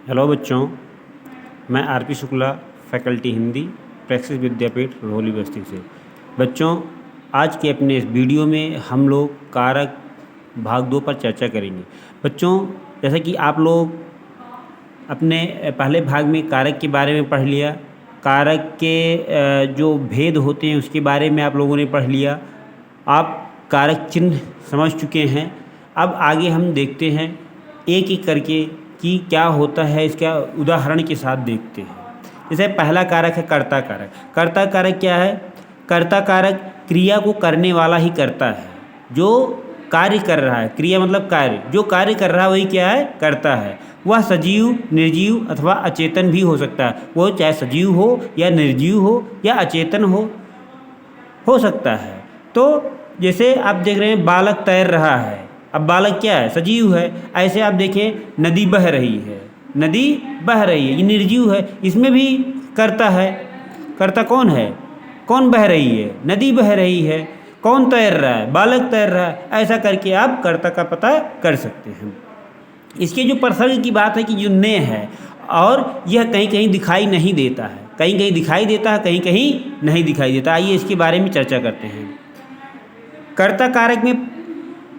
Hello बच्चों, मैं R P. Shukla, faculty Hindi, Praxis Vidyapeeth Rohli Basti से। बच्चों, आज के अपने इस वीडियो में हम लोग कारक भाग 2 पर चर्चा करेंगे। बच्चों, जैसा कि आप लोग अपने पहले भाग में कारक के बारे में पढ़ लिया, कारक के जो भेद होते हैं उसके बारे में आप लोगों ने पढ़ लिया, आप कारक चिन्ह समझ चुके हैं। अब आगे हम देखते हैं एक एक करके कि क्या होता है, इसका उदाहरण के साथ देखते हैं। जैसे पहला कारक है कर्ता कारक। कर्ता कारक क्या है? कर्ता कारक क्रिया को करने वाला ही करता है, जो कार्य कर रहा है। क्रिया मतलब कार्य, जो कार्य कर रहा है वही क्या है? करता है। वह सजीव, निर्जीव अथवा अचेतन भी हो सकता है। वो चाहे सजीव हो या निर्जीव हो या अचेतन हो सकता है। तो जैसे आप देख रहे हैं बालक तैर रहा है। अब बालक क्या है? सजीव है। ऐसे आप देखें नदी बह रही है, नदी बह रही है, ये निर्जीव है, इसमें भी कर्ता है। कर्ता कौन है? कौन बह रही है? नदी बह रही है। कौन तैर रहा है? बालक तैर रहा है। ऐसा करके आप कर्ता का पता कर सकते हैं। इसके जो प्रसर्ग की बात है कि जो ने है, और यह कहीं कहीं दिखाई नहीं देता है, कहीं कहीं दिखाई देता है, कहीं कहीं नहीं दिखाई देता। आइए इसके बारे में चर्चा करते हैं। कर्ता कारक में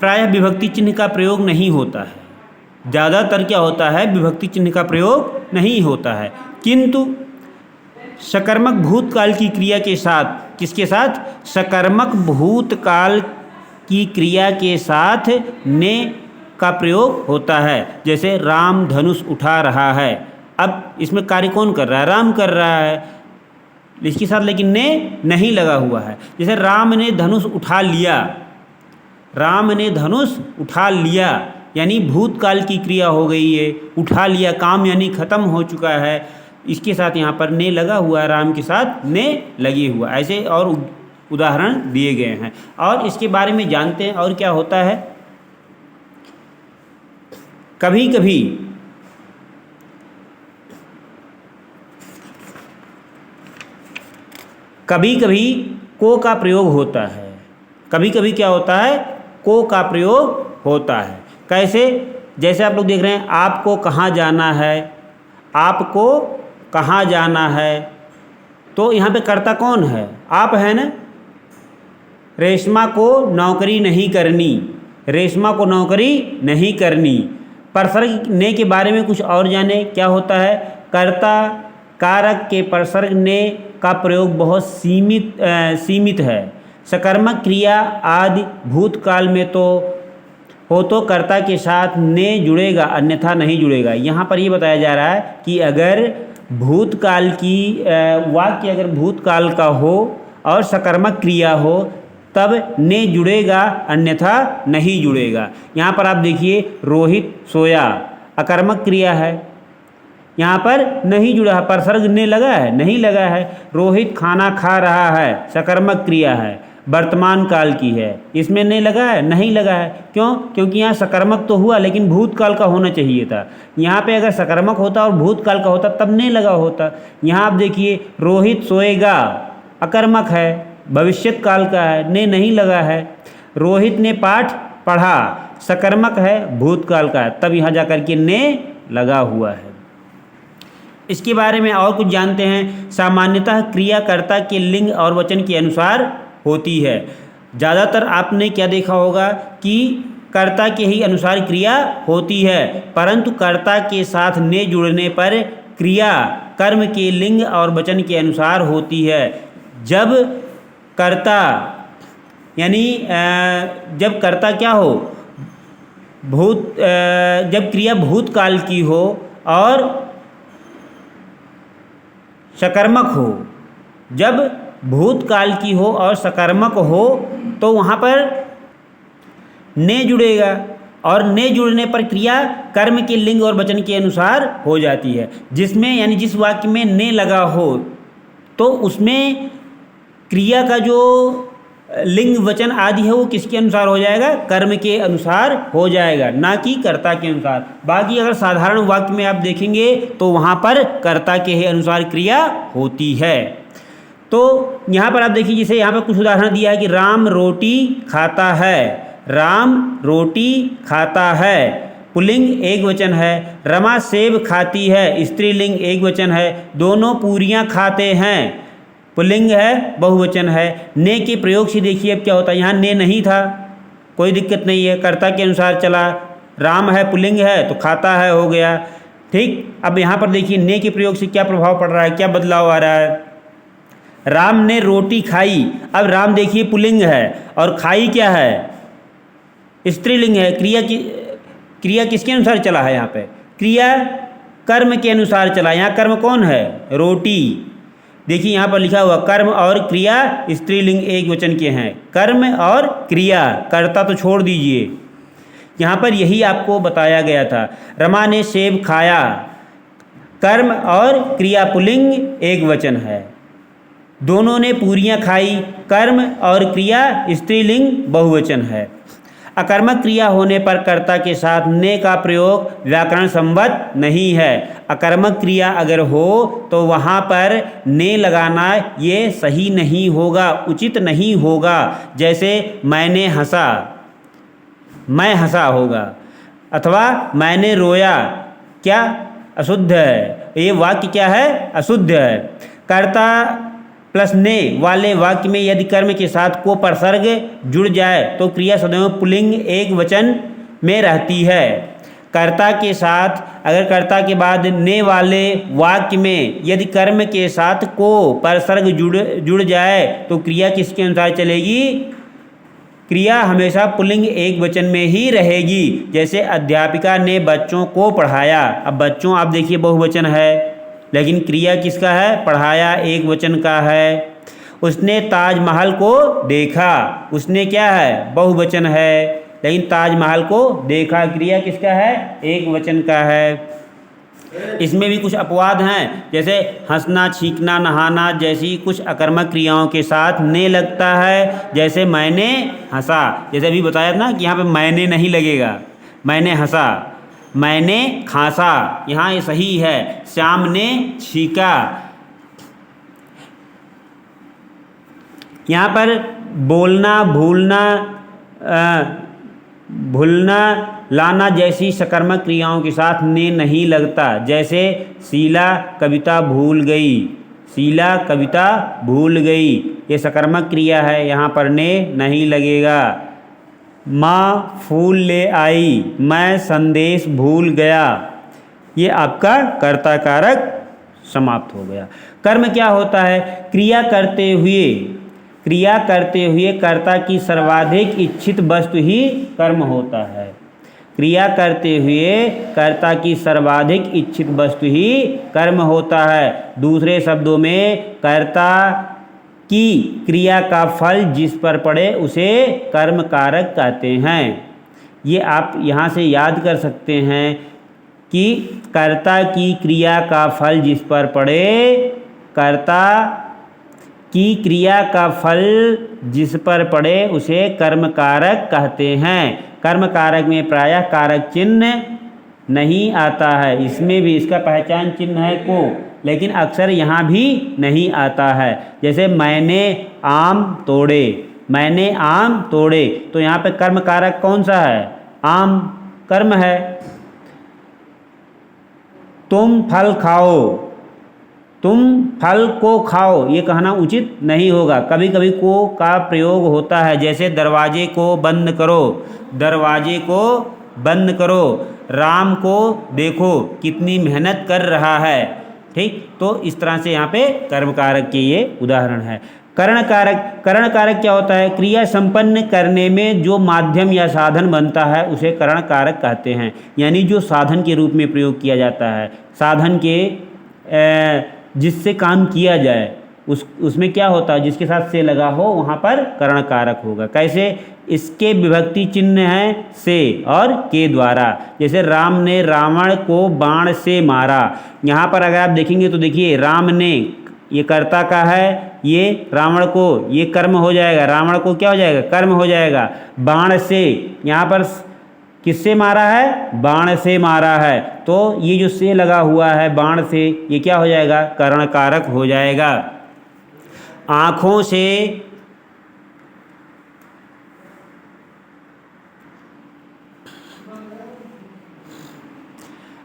प्रायः विभक्ति चिन्ह का प्रयोग नहीं होता है। ज़्यादातर क्या होता है? विभक्ति चिन्ह का प्रयोग नहीं होता है, किंतु सकर्मक भूतकाल की क्रिया के साथ, किसके साथ? सकर्मक भूतकाल की क्रिया के साथ ने का प्रयोग होता है। जैसे राम धनुष उठा रहा है। अब इसमें कार्य कौन कर रहा है? राम कर रहा है, इसके साथ लेकिन ने नहीं लगा हुआ है। जैसे राम ने धनुष उठा लिया, राम ने धनुष उठा लिया यानी भूतकाल की क्रिया हो गई है। उठा लिया काम यानी खत्म हो चुका है, इसके साथ यहाँ पर ने लगा हुआ है, राम के साथ ने लगे हुआ। ऐसे और उदाहरण दिए गए हैं और इसके बारे में जानते हैं। और क्या होता है, कभी कभी कभी कभी को का प्रयोग होता है। कभी कभी क्या होता है? को का प्रयोग होता है। कैसे? जैसे आप लोग देख रहे हैं आपको कहाँ जाना है, आपको कहाँ जाना है, तो यहाँ पे कर्ता कौन है? आप है ना। रेशमा को नौकरी नहीं करनी, रेशमा को नौकरी नहीं करनी। प्रसर्ग ने के बारे में कुछ और जाने। क्या होता है? कर्ता कारक के प्रसर्ग ने का प्रयोग बहुत सीमित है। सकर्मक क्रिया आदि भूतकाल में तो कर्ता के साथ ने जुड़ेगा, अन्यथा नहीं जुड़ेगा। यहाँ पर ये बताया जा रहा है कि अगर भूतकाल की वाक्य अगर भूतकाल का हो और सकर्मक क्रिया हो तब ने जुड़ेगा, अन्यथा नहीं जुड़ेगा। यहाँ पर आप देखिए रोहित सोया, अकर्मक क्रिया है, यहाँ पर नहीं जुड़ा है, प्रसर्ग ने लगा है? नहीं लगा है। रोहित खाना खा रहा है, सकर्मक क्रिया है, वर्तमान काल की है, इसमें ने लगा है? नहीं लगा है। क्यों? क्योंकि यहाँ सकर्मक तो हुआ लेकिन भूतकाल का होना चाहिए था। यहाँ पे अगर सकर्मक होता और भूतकाल का होता तब ने लगा होता। यहाँ आप देखिए रोहित सोएगा, अकर्मक है, भविष्यत काल का है, ने नहीं लगा है। रोहित ने पाठ पढ़ा, सकर्मक है, भूतकाल का है, तब यहाँ जाकर के ने लगा हुआ है। इसके बारे में और कुछ जानते हैं। सामान्यतः क्रियाकर्ता के लिंग और वचन के अनुसार होती है। ज़्यादातर आपने क्या देखा होगा कि कर्ता के ही अनुसार क्रिया होती है, परंतु कर्ता के साथ ने जुड़ने पर क्रिया कर्म के लिंग और वचन के अनुसार होती है। जब कर्ता यानी जब कर्ता क्या हो? जब क्रिया भूतकाल की हो और सकर्मक हो, जब भूतकाल की हो और सकर्मक हो तो वहाँ पर ने जुड़ेगा, और ने जुड़ने पर क्रिया कर्म के लिंग और वचन के अनुसार हो जाती है। जिसमें यानी जिस वाक्य में ने लगा हो तो उसमें क्रिया का जो लिंग वचन आदि है वो किसके अनुसार हो जाएगा? कर्म के अनुसार हो जाएगा, ना कि कर्ता के अनुसार। बाकी अगर साधारण वाक्य में आप देखेंगे तो वहाँ पर कर्ता के ही अनुसार क्रिया होती है। तो यहाँ पर आप देखिए, जैसे यहाँ पर कुछ उदाहरण दिया है कि राम रोटी खाता है, राम रोटी खाता है। पुल्लिंग एक वचन है। रमा सेब खाती है, स्त्रीलिंग एक वचन है। दोनों पूरियां खाते हैं, पुल्लिंग है, बहुवचन है। ने के प्रयोग से देखिए अब क्या होता है, यहाँ ने नहीं था, कोई दिक्कत नहीं है, कर्ता के अनुसार चला। राम है, पुल्लिंग है, तो खाता है हो गया। ठीक, अब यहाँ पर देखिए ने के प्रयोग से क्या प्रभाव पड़ रहा है, क्या बदलाव आ रहा है। राम ने रोटी खाई, अब राम देखिए पुल्लिंग है और खाई क्या है, स्त्रीलिंग है। क्रिया किसके अनुसार चला है, यहाँ पे क्रिया कर्म के अनुसार चला। यहाँ कर्म कौन है, रोटी। देखिए यहाँ पर लिखा हुआ कर्म और क्रिया स्त्रीलिंग एक वचन के हैं, कर्म और क्रिया, कर्ता तो छोड़ दीजिए। यहाँ पर यही आपको बताया गया था। रमा ने सेब खाया, कर्म और क्रिया पुल्लिंग एक वचन है। दोनों ने पूरियां खाई, कर्म और क्रिया स्त्रीलिंग बहुवचन है। अकर्मक क्रिया होने पर कर्ता के साथ ने का प्रयोग व्याकरण सम्मत नहीं है। अकर्मक क्रिया अगर हो तो वहाँ पर ने लगाना ये सही नहीं होगा, उचित नहीं होगा। जैसे मैंने हंसा, मैं हंसा होगा, अथवा मैंने रोया, क्या अशुद्ध है, ये वाक्य क्या है, अशुद्ध है। कर्ता प्लस ने वाले वाक्य में यदि कर्म के साथ को प्रसर्ग जुड़ जाए तो क्रिया सदैव पुल्लिंग एक वचन में रहती है। कर्ता के साथ, अगर कर्ता के बाद ने वाले वाक्य में यदि कर्म के साथ को प्रसर्ग जुड़ जाए तो क्रिया किसके अनुसार चलेगी, क्रिया हमेशा पुल्लिंग एक वचन में ही रहेगी। जैसे अध्यापिका ने बच्चों को पढ़ाया, अब बच्चों आप देखिए बहुवचन है, लेकिन क्रिया किसका है, पढ़ाया एक वचन का है। उसने ताजमहल को देखा, उसने क्या है, बहुवचन है, लेकिन ताजमहल को देखा, क्रिया किसका है, एक वचन का है। इसमें भी कुछ अपवाद हैं, जैसे हंसना, छींकना, नहाना जैसी कुछ अकर्मक क्रियाओं के साथ ने लगता है। जैसे मैंने हंसा, जैसे अभी बताया ना कि यहाँ पे मैंने नहीं लगेगा, मैंने हंसा। मैंने खांसा, यहाँ ये सही है। श्याम ने छींका, यहाँ पर बोलना, भूलना, भूलना, लाना जैसी सकर्मक क्रियाओं के साथ ने नहीं लगता। जैसे शीला कविता भूल गई, शीला कविता भूल गई, ये सकर्मक क्रिया है, यहाँ पर ने नहीं लगेगा। माँ फूल ले आई, मैं संदेश भूल गया, ये आपका कर्ता कारक समाप्त हो गया। कर्म क्या होता है, क्रिया करते हुए कर्ता की सर्वाधिक इच्छित वस्तु ही कर्म होता है। क्रिया करते हुए कर्ता की सर्वाधिक इच्छित वस्तु ही कर्म होता है। दूसरे शब्दों में कर्ता की क्रिया का फल जिस पर पड़े उसे कर्म कारक कहते हैं। ये आप यहाँ से याद कर सकते हैं कि कर्ता की क्रिया का फल जिस पर पड़े, कर्ता की क्रिया का फल जिस पर पड़े उसे कर्म कारक कहते हैं। कर्म कारक में प्रायः कारक चिन्ह नहीं आता है, इसमें भी इसका पहचान चिन्ह है को, लेकिन अक्सर यहाँ भी नहीं आता है। जैसे मैंने आम तोड़े, मैंने आम तोड़े, तो यहाँ पे कर्म कारक कौन सा है, आम कर्म है। तुम फल खाओ, तुम फल को खाओ, ये कहना उचित नहीं होगा। कभी कभी को का प्रयोग होता है, जैसे दरवाजे को बंद करो, दरवाजे को बंद करो। राम को देखो कितनी मेहनत कर रहा है। ठीक, तो इस तरह से यहाँ पे कर्म कारक के ये उदाहरण है। करण कारक, करण कारक क्या होता है, क्रिया संपन्न करने में जो माध्यम या साधन बनता है उसे करण कारक कहते हैं। यानी जो साधन के रूप में प्रयोग किया जाता है, साधन के जिससे काम किया जाए उसमें क्या होता है, जिसके साथ से लगा हो वहाँ पर करण कारक होगा। कैसे, इसके विभक्ति चिन्ह हैं से और के द्वारा। जैसे राम ने रावण को बाण से मारा, यहाँ पर अगर आप देखेंगे तो देखिए राम ने ये कर्ता का है, ये रावण को ये कर्म हो जाएगा, रावण को क्या हो जाएगा, कर्म हो जाएगा। बाण से, यहाँ पर किससे मारा है, बाण से मारा है, तो ये जो से लगा हुआ है बाण से, ये क्या हो जाएगा, करण कारक हो जाएगा। आँखों से,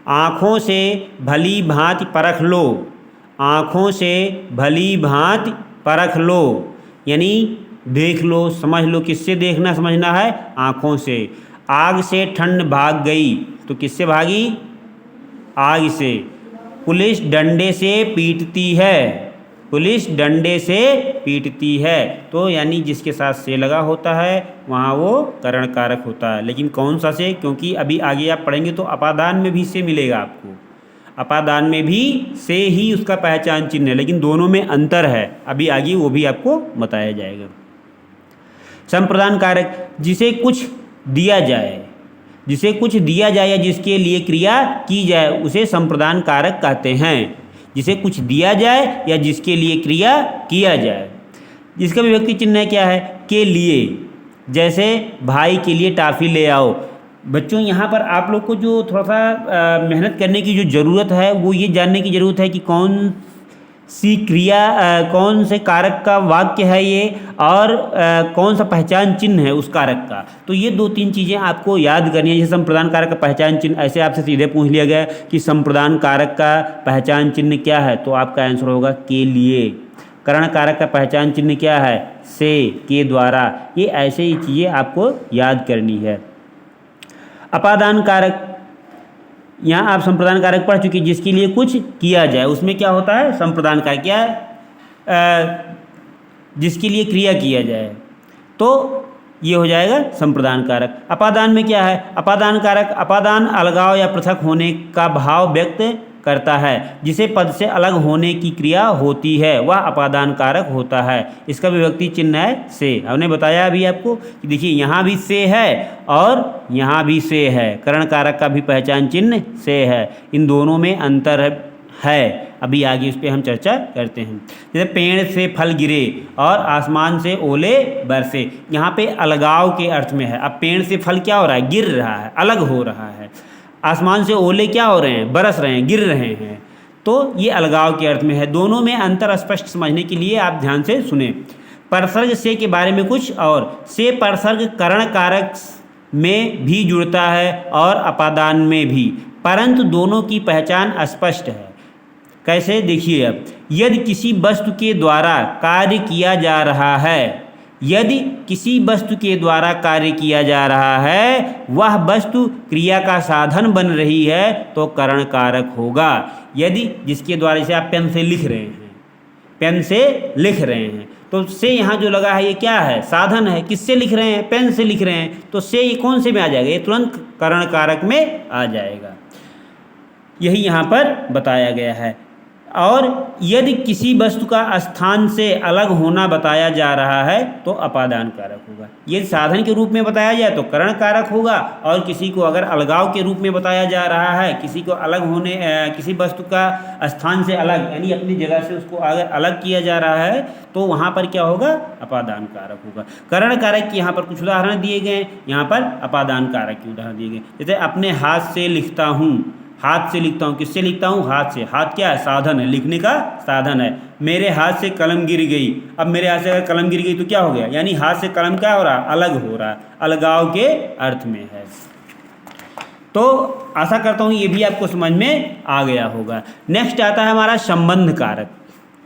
आँखों से भली भांति परख लो, आँखों से भली भांति परख लो, यानी देख लो, समझ लो। किससे देखना समझना है? आँखों से। आग से ठंड भाग गई, तो किससे भागी? आग से। पुलिस डंडे से पीटती है, पुलिस डंडे से पीटती है, तो यानी जिसके साथ से लगा होता है वहाँ वो करण कारक होता है। लेकिन कौन सा से? क्योंकि अभी आगे आप पढ़ेंगे तो अपादान में भी से मिलेगा आपको, अपादान में भी से ही उसका पहचान चिन्ह है, लेकिन दोनों में अंतर है, अभी आगे वो भी आपको बताया जाएगा। संप्रदान कारक, जिसे कुछ दिया जाए, जिसे कुछ दिया जाए या जिसके लिए क्रिया की जाए उसे संप्रदान कारक कहते हैं। जिसे कुछ दिया जाए या जिसके लिए क्रिया किया जाए। जिसका विभक्ति चिन्ह क्या है? के लिए। जैसे भाई के लिए टॉफ़ी ले आओ। बच्चों यहाँ पर आप लोग को जो थोड़ा सा मेहनत करने की जो ज़रूरत है वो ये जानने की ज़रूरत है कि कौन सी क्रिया कौन से कारक का वाक्य है ये, और कौन सा पहचान चिन्ह है उस कारक का। तो ये 2-3 चीज़ें आपको याद करनी है। जैसे संप्रदान कारक का पहचान चिन्ह, ऐसे आपसे सीधे पूछ लिया गया कि संप्रदान कारक का पहचान चिन्ह क्या है, तो आपका आंसर होगा के लिए। करण कारक का पहचान चिन्ह क्या है? से, के द्वारा। ये ऐसे ही चीज़ें आपको याद करनी है। अपादान कारक, यहाँ आप संप्रदान कारक पढ़ चुके, जिसके लिए कुछ किया जाए, उसमें क्या होता है? संप्रदान कारक क्या है? जिसके लिए क्रिया किया जाए, तो ये हो जाएगा संप्रदान कारक। अपादान में क्या है? अपादान कारक, अपादान अलगाव या पृथक होने का भाव व्यक्त करता है। जिसे पद से अलग होने की क्रिया होती है वह अपादान कारक होता है। इसका विभक्ति चिन्ह है से। हमने बताया अभी आपको कि देखिए यहाँ भी से है और यहाँ भी से है, करण कारक का भी पहचान चिन्ह से है, इन दोनों में अंतर है। अभी आगे इस पर हम चर्चा करते हैं। जैसे पेड़ से फल गिरे और आसमान से ओले बरसे, यहाँ पे अलगाव के अर्थ में है। अब पेड़ से फल क्या हो रहा है? गिर रहा है, अलग हो रहा है। आसमान से ओले क्या हो रहे हैं? बरस रहे हैं, गिर रहे हैं, तो ये अलगाव के अर्थ में है। दोनों में अंतर स्पष्ट समझने के लिए आप ध्यान से सुने। परसर्ग से के बारे में कुछ और, से परसर्ग करण कारक में भी जुड़ता है और अपादान में भी, परंतु दोनों की पहचान अस्पष्ट है। कैसे? देखिए, अब यदि किसी वस्तु के द्वारा कार्य किया जा रहा है, यदि किसी वस्तु के द्वारा कार्य किया जा रहा है, वह वस्तु क्रिया का साधन बन रही है, तो करण कारक होगा। यदि जिसके द्वारा, जैसे आप पेन से लिख रहे हैं, पेन से लिख रहे हैं, तो से यहाँ जो लगा है ये क्या है? साधन है। किससे लिख रहे हैं? पेन से लिख रहे हैं, तो से ये कौन से में आ जाएगा? ये तुरंत करण कारक में आ जाएगा। यही यहाँ पर बताया गया है। और यदि किसी वस्तु का स्थान से अलग होना बताया जा रहा है तो अपादान कारक होगा। यदि साधन के रूप में बताया जाए तो करण कारक होगा, और किसी को अगर अलगाव के रूप में बताया जा रहा है, किसी को अलग होने, किसी वस्तु का स्थान से अलग, यानी अपनी जगह से उसको अगर अलग किया जा रहा है, तो वहाँ पर क्या होगा? अपादान कारक होगा। करण कारक के यहाँ पर कुछ उदाहरण दिए गए, यहाँ पर अपादान कारक के उदाहरण दिए गए। जैसे अपने हाथ से लिखता हूँ, हाथ से लिखता हूँ, किससे लिखता हूँ? हाथ से। हाथ क्या है? साधन है, लिखने का साधन है। मेरे हाथ से कलम गिर गई, अब मेरे हाथ से अगर कलम गिर गई तो क्या हो गया? यानी हाथ से कलम क्या हो रहा? अलग हो रहा, अलगाव के अर्थ में है। तो आशा करता हूँ ये भी आपको समझ में आ गया होगा। नेक्स्ट आता है हमारा संबंध कारक।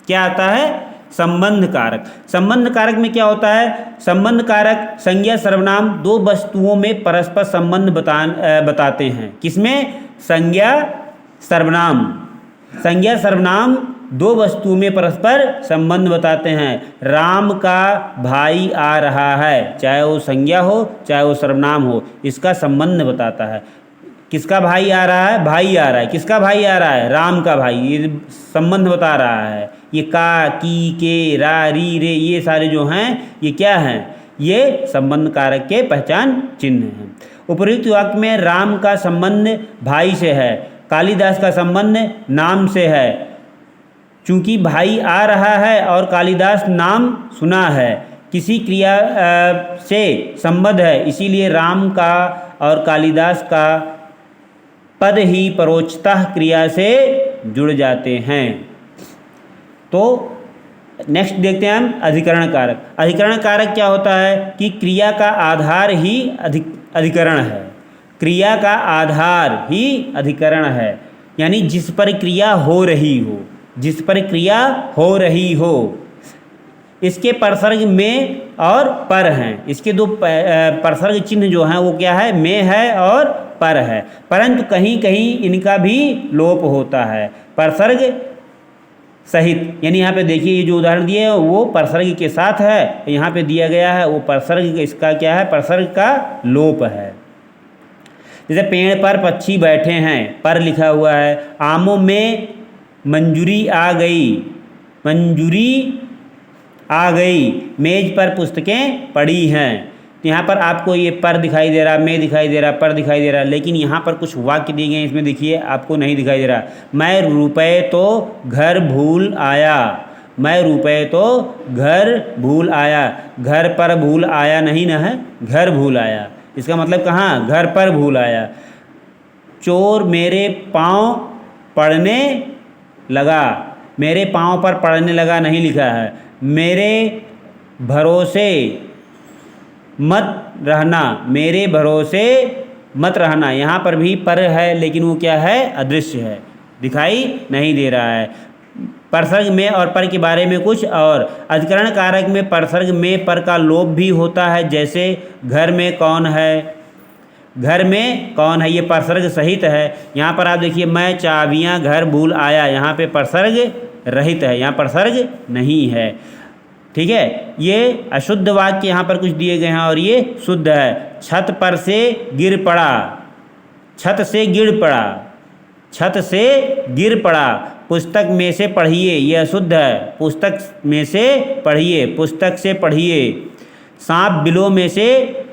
क्या आता है? संबंध कारक। संबंध कारक में क्या होता है? संबंध कारक संज्ञा सर्वनाम दो वस्तुओं में परस्पर संबंध बताते हैं। किसमें? संज्ञा सर्वनाम। संज्ञा सर्वनाम दो वस्तुओं में परस्पर संबंध बताते हैं। राम का भाई आ रहा है, चाहे वो संज्ञा हो चाहे वो सर्वनाम हो, इसका संबंध बताता है। किसका भाई आ रहा है? भाई आ रहा है। किसका भाई आ रहा है? राम का भाई। ये संबंध बता रहा है। ये का, की, के, रा, री, रे, ये सारे जो हैं ये क्या हैं? ये संबंध कारक के पहचान चिन्ह हैं। उपर्युक्त वाक्य में राम का संबंध भाई से है, कालिदास का संबंध नाम से है। चूंकि भाई आ रहा है और कालिदास नाम सुना है, किसी क्रिया से संबद्ध है, इसीलिए राम का और कालिदास का पद ही परोक्षतः क्रिया से जुड़ जाते हैं। तो नेक्स्ट देखते हैं हम अधिकरण कारक। अधिकरण कारक क्या होता है? कि क्रिया का आधार ही अधिकरण है। क्रिया का आधार ही अधिकरण है, यानी जिस पर क्रिया हो रही हो, जिस पर क्रिया हो रही हो। इसके परसर्ग में और पर हैं, इसके दो परसर्ग चिन्ह जो हैं वो क्या है, में है और पर है, परंतु कहीं कहीं इनका भी लोप होता है परसर्ग सहित। यानी यहाँ पे देखिए ये जो उदाहरण दिए है वो परसर्ग के साथ है, यहाँ पे दिया गया है वो परसर्ग, इसका क्या है, परसर्ग का लोप है। जैसे पेड़ पर पक्षी बैठे हैं, पर लिखा हुआ है। आमों में मंजूरी आ गई, मंजूरी आ गई। मेज पर पुस्तकें पड़ी हैं। तो यहाँ पर आपको ये पर दिखाई दे रहा, में दिखाई दे रहा, पर दिखाई दे रहा, लेकिन यहाँ पर कुछ वाक्य दिए गए हैं, इसमें देखिए आपको नहीं दिखाई दे रहा। मैं रुपए तो घर भूल आया, मैं रुपए तो घर भूल आया। घर पर भूल आया नहीं ना है, घर भूल आया, इसका मतलब कहाँ, घर पर भूल आया। चोर मेरे पाँव पड़ने लगा, मेरे पाँव पर पड़ने लगा नहीं लिखा है। मेरे भरोसे मत रहना, मेरे भरोसे मत रहना, यहाँ पर भी पर है लेकिन वो क्या है, अदृश्य है, दिखाई नहीं दे रहा है। परसर्ग में और पर के बारे में कुछ और। अधिकरण कारक में परसर्ग में पर का लोप भी होता है, जैसे घर में कौन है, घर में कौन है, ये परसर्ग सहित है। यहाँ पर आप देखिए मैं चाबियाँ घर भूल आया, यहाँ पे परसर्ग रहित है, यहाँ परसर्ग नहीं है। ठीक है, ये अशुद्ध वाक्य यहाँ पर कुछ दिए गए हैं और ये शुद्ध है। छत पर से गिर पड़ा, छत से गिर पड़ा, छत से गिर पड़ा। पुस्तक में से पढ़िए, यह अशुद्ध है, पुस्तक में से पढ़िए, पुस्तक से पढ़िए। सांप बिलों में से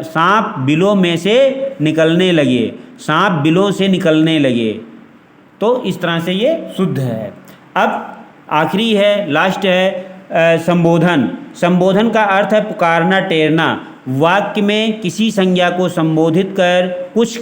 सांप बिलों में से निकलने लगे, सांप बिलों से निकलने लगे। तो इस तरह से ये शुद्ध है। अब आखिरी है, लास्ट है संबोधन। संबोधन का अर्थ है पुकारना, टेरना। वाक्य में किसी संज्ञा को संबोधित कर कुछ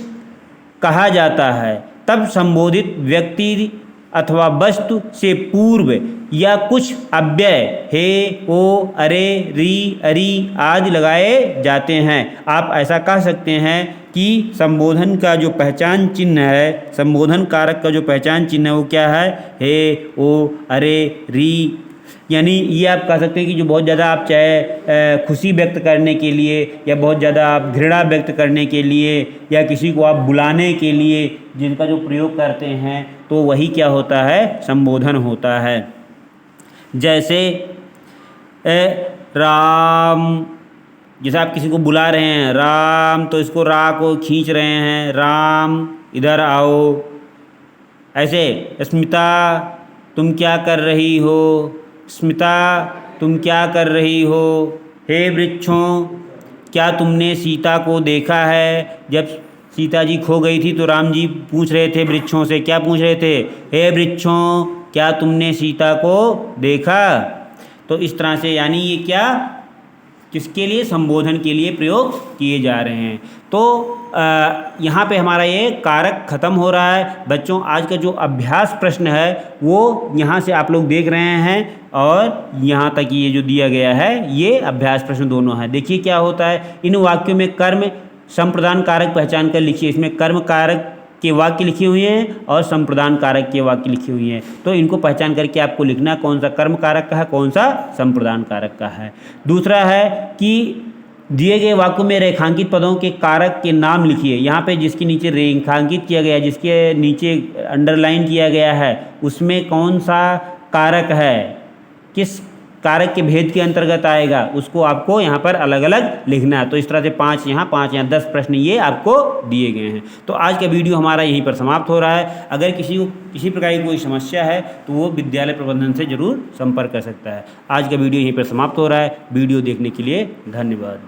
कहा जाता है, तब संबोधित व्यक्ति अथवा वस्तु से पूर्व या कुछ अव्यय हे, ओ, अरे, री, अरी आदि लगाए जाते हैं। आप ऐसा कह सकते हैं कि संबोधन का जो पहचान चिन्ह है, संबोधन कारक का जो पहचान चिन्ह है वो क्या है, हे, ओ, अरे, री। यानी ये आप कह सकते हैं कि जो बहुत ज़्यादा आप चाहे खुशी व्यक्त करने के लिए या बहुत ज़्यादा आप घृणा व्यक्त करने के लिए या किसी को आप बुलाने के लिए जिनका जो प्रयोग करते हैं, तो वही क्या होता है, संबोधन होता है। जैसे राम, जैसे आप किसी को बुला रहे हैं राम, तो इसको रा को खींच रहे हैं, राम इधर आओ। ऐसे स्मिता तुम क्या कर रही हो, स्मिता तुम क्या कर रही हो। हे वृक्षों क्या तुमने सीता को देखा है। जब सीता जी खो गई थी तो राम जी पूछ रहे थे वृक्षों से, क्या पूछ रहे थे, हे वृक्षों क्या तुमने सीता को देखा। तो इस तरह से यानी ये क्या, किसके लिए, संबोधन के लिए प्रयोग किए जा रहे हैं। तो यहाँ पे हमारा ये कारक खत्म हो रहा है। बच्चों आज का जो अभ्यास प्रश्न है वो यहाँ से आप लोग देख रहे हैं और यहाँ तक ये जो दिया गया है ये अभ्यास प्रश्न दोनों है। देखिए क्या होता है, इन वाक्यों में कर्म संप्रदान कारक पहचान कर लिखिए। इसमें कर्म कारक के वाक्य लिखे हुए हैं और संप्रदान कारक के वाक्य लिखे हुए हैं, तो इनको पहचान करके आपको लिखना कौन सा कर्म कारक का है, कौन सा संप्रदान कारक का है। दूसरा है कि दिए गए वाक्यों में रेखांकित पदों के कारक के नाम लिखिए। यहाँ पे जिसके नीचे रेखांकित किया गया, जिसके नीचे अंडरलाइन किया गया है, उसमें कौन सा कारक है, किस कारक के भेद के अंतर्गत आएगा, उसको आपको यहाँ पर अलग अलग लिखना है। तो इस तरह से 5 यहाँ 10 प्रश्न ये आपको दिए गए हैं। तो आज का वीडियो हमारा यहीं पर समाप्त हो रहा है। अगर किसी को किसी प्रकार की कोई समस्या है तो वो विद्यालय प्रबंधन से ज़रूर संपर्क कर सकता है। आज का वीडियो यहीं पर समाप्त हो रहा है। वीडियो देखने के लिए धन्यवाद।